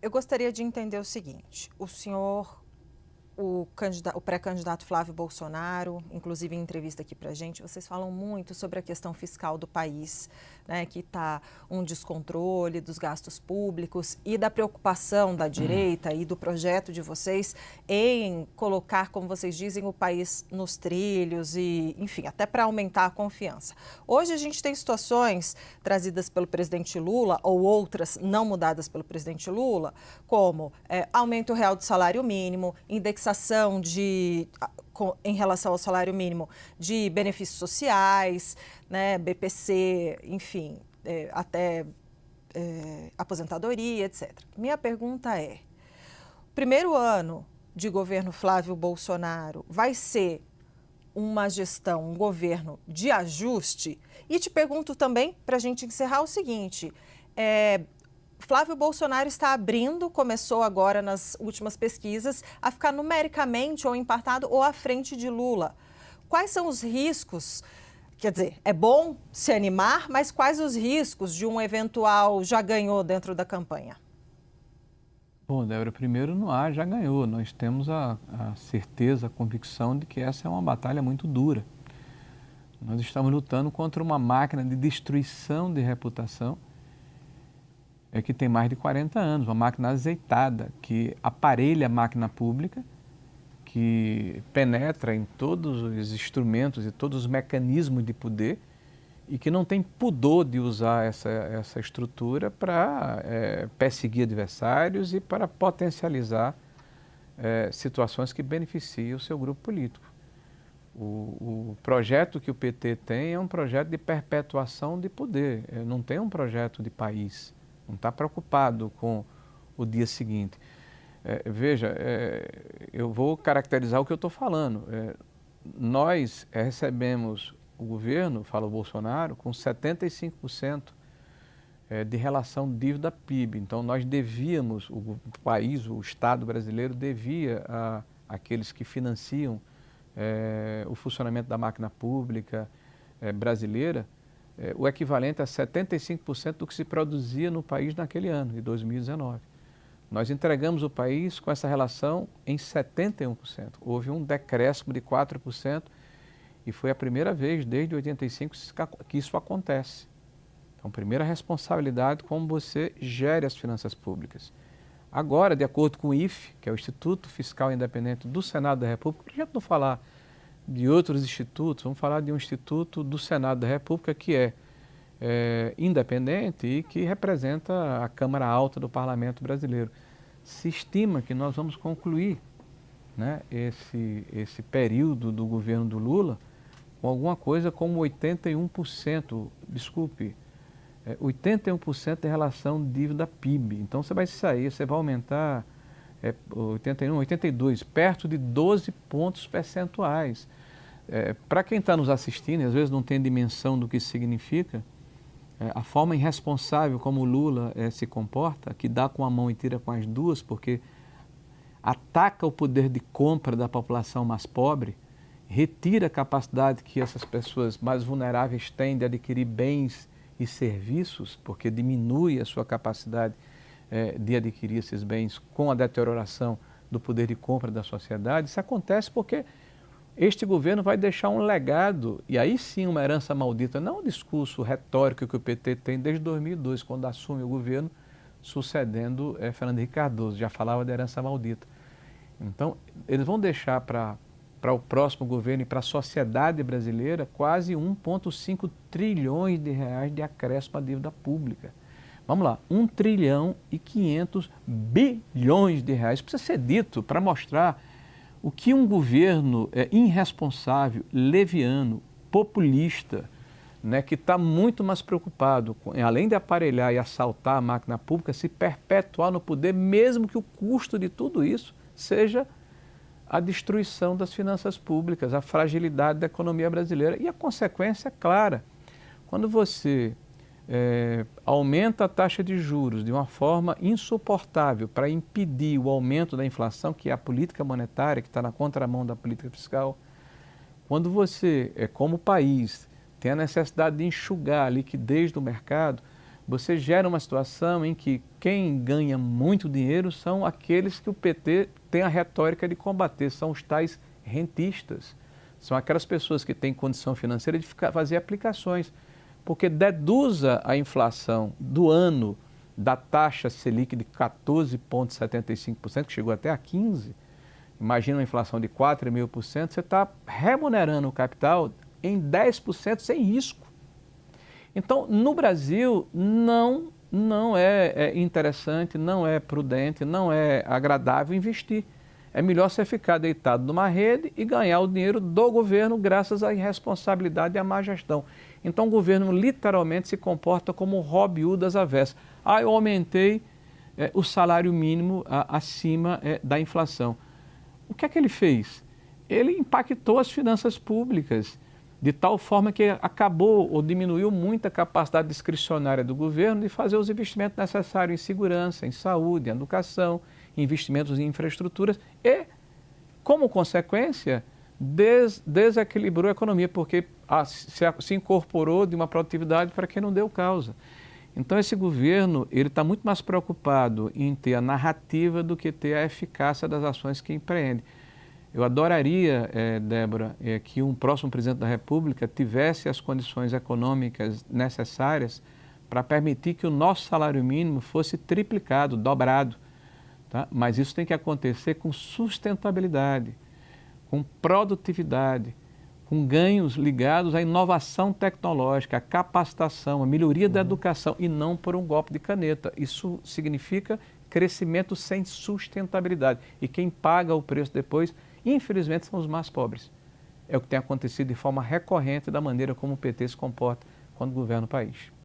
Eu gostaria de entender o seguinte: o senhor, o pré-candidato Flávio Bolsonaro, inclusive em entrevista aqui para a gente, vocês falam muito sobre a questão fiscal do país, né, que está um descontrole dos gastos públicos e da preocupação da direita e do projeto de vocês em colocar, como vocês dizem, o país nos trilhos e, enfim, até para aumentar a confiança. Hoje a gente tem situações trazidas pelo presidente Lula ou outras não mudadas pelo presidente Lula, como aumento real do salário mínimo, indexação em relação ao salário mínimo de benefícios sociais, né, BPC, enfim, até aposentadoria, etc. Minha pergunta é: primeiro ano de governo Flávio Bolsonaro vai ser uma gestão, um governo de ajuste? E te pergunto também, para a gente encerrar, o seguinte: Flávio Bolsonaro está abrindo, começou agora nas últimas pesquisas, a ficar numericamente ou empatado ou à frente de Lula. Quais são os riscos? Quer dizer, é bom se animar, mas quais os riscos de um eventual já ganhou dentro da campanha? Bom, Débora, primeiro no ar já ganhou. Nós temos a certeza, a convicção de que essa é uma batalha muito dura. Nós estamos lutando contra uma máquina de destruição de reputação que tem mais de 40 anos, uma máquina azeitada, que aparelha a máquina pública, que penetra em todos os instrumentos e todos os mecanismos de poder e que não tem pudor de usar essa estrutura para perseguir adversários e para potencializar situações que beneficiam o seu grupo político. O projeto que o PT tem é um projeto de perpetuação de poder, não tem um projeto de país, não está preocupado com o dia seguinte. Veja, eu vou caracterizar o que eu estou falando. Nós recebemos o governo, fala o Bolsonaro, com 75% de relação dívida-PIB. Então, nós devíamos, o país, o Estado brasileiro, devia àqueles que financiam o funcionamento da máquina pública brasileira, o equivalente a 75% do que se produzia no país naquele ano, de 2019. Nós entregamos o país com essa relação em 71%. Houve um decréscimo de 4% e foi a primeira vez desde 85 que isso acontece. Então, primeira responsabilidade, como você gere as finanças públicas. Agora, de acordo com o IFE, que é o Instituto Fiscal Independente do Senado da República, a gente não falar de outros institutos, vamos falar de um instituto do Senado da República que é independente e que representa a Câmara Alta do Parlamento Brasileiro. Se estima que nós vamos concluir, né, esse período do governo do Lula com alguma coisa como 81%, 81% em relação dívida-PIB. Então você vai sair, você vai aumentar 81, 82, perto de 12 pontos percentuais. Para quem está nos assistindo e às vezes não tem dimensão do que isso significa, a forma irresponsável como o Lula se comporta, que dá com a mão e tira com as duas, porque ataca o poder de compra da população mais pobre, retira a capacidade que essas pessoas mais vulneráveis têm de adquirir bens e serviços, porque diminui a sua capacidade de adquirir esses bens com a deterioração do poder de compra da sociedade. Isso acontece porque este governo vai deixar um legado, e aí sim uma herança maldita, não o discurso retórico que o PT tem desde 2002, quando assume o governo, sucedendo Fernando Henrique Cardoso, já falava de herança maldita. Então, eles vão deixar para o próximo governo e para a sociedade brasileira quase 1,5 trilhões de reais de acréscimo à dívida pública. Vamos lá, 1 trilhão e 500 bilhões de reais. Precisa ser dito para mostrar o que um governo irresponsável, leviano, populista, né, que está muito mais preocupado com, além de aparelhar e assaltar a máquina pública, se perpetuar no poder, mesmo que o custo de tudo isso seja a destruição das finanças públicas, a fragilidade da economia brasileira. E a consequência é clara. Quando você aumenta a taxa de juros de uma forma insuportável para impedir o aumento da inflação, que é a política monetária, que está na contramão da política fiscal, quando você, como país, tem a necessidade de enxugar a liquidez do mercado, você gera uma situação em que quem ganha muito dinheiro são aqueles que o PT tem a retórica de combater, são os tais rentistas. São aquelas pessoas que têm condição financeira de fazer aplicações, porque deduza a inflação do ano da taxa Selic de 14,75%, que chegou até a 15%. Imagina uma inflação de 4,5%, você está remunerando o capital em 10% sem risco. Então, no Brasil, não é interessante, não é prudente, não é agradável investir. É melhor você ficar deitado numa rede e ganhar o dinheiro do governo graças à irresponsabilidade e à má gestão. Então, o governo literalmente se comporta como um Robin Hood das avessas. Eu aumentei o salário mínimo acima da inflação. O que é que ele fez? Ele impactou as finanças públicas, de tal forma que acabou ou diminuiu muito a capacidade discricionária do governo de fazer os investimentos necessários em segurança, em saúde, em educação, investimentos em infraestruturas e, como consequência, desequilibrou a economia, porque se incorporou de uma produtividade para quem não deu causa. Então, esse governo ele está muito mais preocupado em ter a narrativa do que ter a eficácia das ações que empreende. Eu adoraria, Débora, que um próximo presidente da República tivesse as condições econômicas necessárias para permitir que o nosso salário mínimo fosse triplicado, dobrado. Tá? Mas isso tem que acontecer com sustentabilidade, com produtividade, com ganhos ligados à inovação tecnológica, à capacitação, à melhoria da educação e não por um golpe de caneta. Isso significa crescimento sem sustentabilidade. E quem paga o preço depois, infelizmente, são os mais pobres. É o que tem acontecido de forma recorrente da maneira como o PT se comporta quando governa o país.